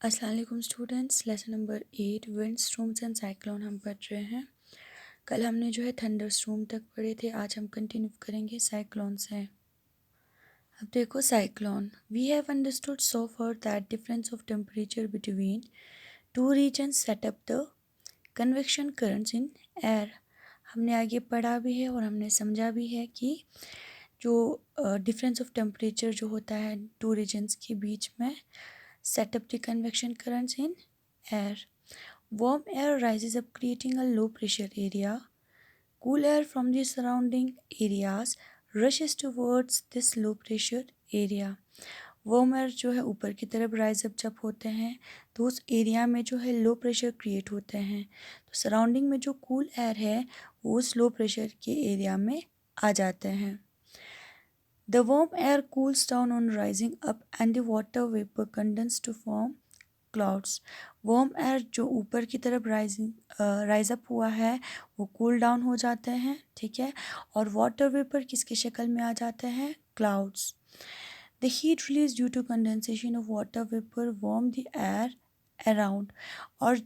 अस्सलाम वालेकुम students. Lesson number 8 wind storms and cyclone हम पढ़ रहे हैं। कल हमने जो है थंडर स्टॉर्म तक पढ़े थे, आज हम कंटिन्यू करेंगे साइक्लोन से। अब देखो cyclone, we have understood so for that difference of temperature between two regions set up the convection currents in air. हमने आगे पढ़ा भी है और हमने समझा भी है कि जो डिफरेंस ऑफ टेम्परेचर जो होता है टू रीजन्स के बीच में, set up the convection currents in air. Warm air rises up creating a low pressure area. Cool air from the surrounding areas rushes towards this low pressure area. Warm air जो है ऊपर की तरफ rise up जब होते हैं तो उस एरिया में जो है लो प्रेशर क्रिएट होते हैं, तो सराउंडिंग में जो कूल एयर है वो उस लो प्रेशर के एरिया में आ जाते हैं। The warm air cools down on rising up and the water vapor condenses to form clouds. Warm air जो ऊपर की तरफ राइज अप हुआ है वो कूल डाउन हो जाते हैं, ठीक है, और वाटर वेपर किसकी शक्ल में आ जाते हैं, clouds. The heat release due to condensation of water vapour warm the air around. और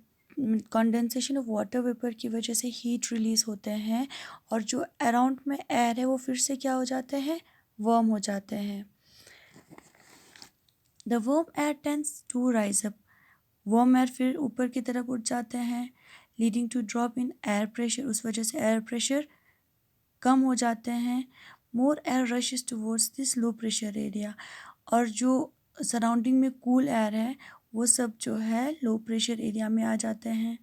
कंडेंसेशन ऑफ वाटर वेपर की वजह से हीट रिलीज होते हैं और जो अराउंड में एयर है वो फिर से क्या हो जाते हैं, वार्म हो जाते हैं। The warm air tends to rise up. Warm air फिर ऊपर की तरफ उठ जाते हैं, leading to drop in air pressure. उस वजह से एयर प्रेशर कम हो जाते हैं। More air rushes towards this low pressure area. और जो सराउंडिंग में कूल एयर है वो सब जो है लो प्रेशर एरिया में आ जाते हैं।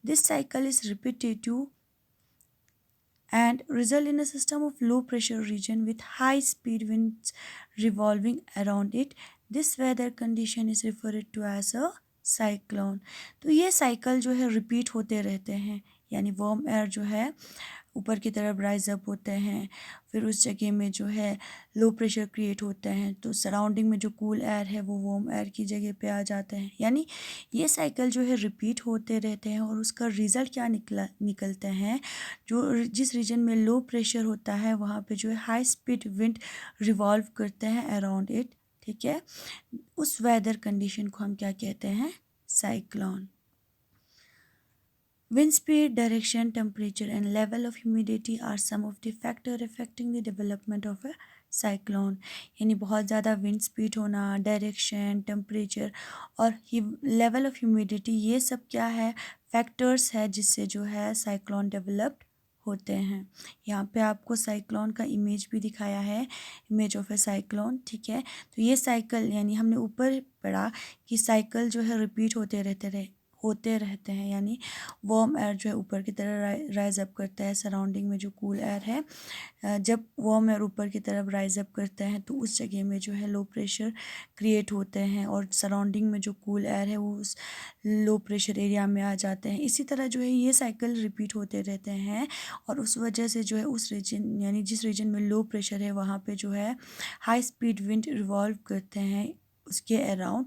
This cycle is repetitive and result in a system of low pressure region with high speed winds revolving around it. This weather condition is referred to as a cyclone. तो ये cycle जो है repeat होते रहते हैं, यानी warm air जो है ऊपर की तरफ राइज अप होते हैं, फिर उस जगह में जो है लो प्रेशर क्रिएट होते हैं, तो सराउंडिंग में जो कूल एयर है वो वार्म एयर की जगह पे आ जाते हैं। यानी ये साइकिल जो है रिपीट होते रहते हैं और उसका रिज़ल्ट क्या निकलते हैं, जो जिस रीजन में लो प्रेशर होता है वहाँ पे जो है हाई स्पीड विंड रिवॉल्व करते हैं अराउंड इट, ठीक है। उस वेदर कंडीशन को हम क्या कहते हैं, cyclone. Wind speed, direction, temperature and level of humidity are some of the factors affecting the development of a cyclone. यानी बहुत ज़्यादा विंड स्पीड होना, डायरेक्शन, टेम्परेचर और लेवल ऑफ ह्यूमिडिटी, ये सब क्या है, फैक्टर्स है जिससे जो है साइक्लोन डेवलप्ड होते हैं। यहाँ पे आपको साइक्लोन का इमेज भी दिखाया है, इमेज ऑफ ए साइक्लोन, ठीक है। तो ये साइकिल यानी हमने ऊपर पढ़ा कि साइकिल जो है रिपीट होते रहते हैं, यानी वार्म एयर जो है ऊपर की तरफ राइज अप करता है, सराउंडिंग में जो कूल एयर है जब वार्म एयर ऊपर की तरफ राइज अप करते हैं तो उस जगह में जो है लो प्रेशर क्रिएट होते हैं और सराउंडिंग में जो कूल एयर है वो उस लो प्रेशर एरिया में आ जाते हैं। इसी तरह जो है ये साइकिल रिपीट होते रहते हैं और उस वजह से जो है उस रीजन यानी जिस रीजन में लो प्रेशर है वहाँ पे जो है हाई स्पीड विंड रिवॉल्व करते हैं उसके अराउंड,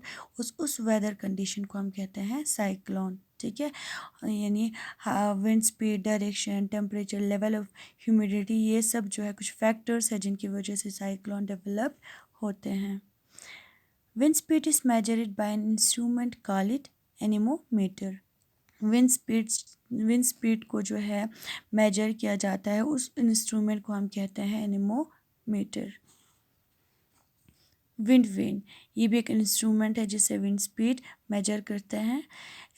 उस वेदर कंडीशन को हम कहते हैं साइक्लोन, ठीक है। यानी wind speed, direction, temperature, level of humidity, ये सब जो है कुछ फैक्टर्स है जिनकी वजह से साइक्लोन डेवलप होते हैं। Wind speed is measured by an instrument called it anemometer. Wind speed को जो है मेजर किया जाता है, उस इंस्ट्रूमेंट को हम कहते हैं एनीमोमीटर। विंड वेन, ये भी एक इंस्ट्रूमेंट है जिससे विंड स्पीड मेजर करते हैं।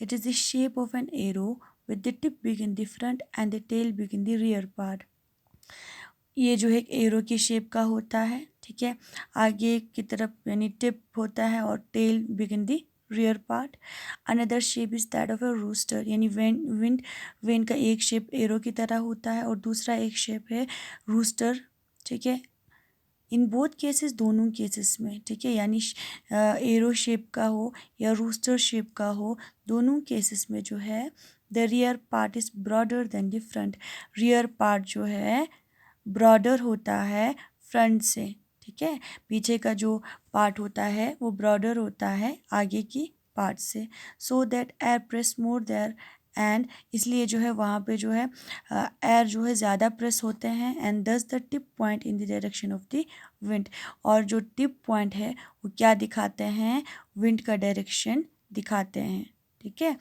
It is the shape of an arrow with the tip big in the front and the tail big in the rear part. ये जो है एक एरो की शेप का होता है, ठीक है, आगे की तरफ यानी टिप होता है और tail big in the rear part. Another shape is that of a rooster, यानी विंड वेन का एक शेप एरो की तरह होता है और दूसरा एक शेप है रूस्टर, ठीक है। इन बोथ केसेस, दोनों केसेस में, ठीक है, यानी एरो शेप का हो या रूस्टर शेप का हो, दोनों केसेस में जो है the rear part is broader then the front. Rear part जो है ब्रॉडर होता है फ्रंट से, ठीक है, पीछे का जो पार्ट होता है वो ब्रॉडर होता है आगे की पार्ट से। So that air press more there and, इसलिए जो है वहाँ पे जो है एयर जो है ज़्यादा प्रेस होते हैं एंड दस the tip point in the direction of the wind. और जो टिप पॉइंट है वो क्या दिखाते हैं, विंड का डायरेक्शन दिखाते हैं, ठीक है।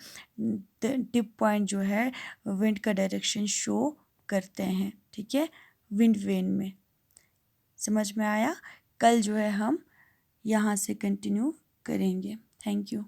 टिप पॉइंट जो है विंड का डायरेक्शन शो करते हैं, ठीक है, विंड वेन में। समझ में आया? कल जो है हम यहाँ से कंटिन्यू करेंगे। Thank you.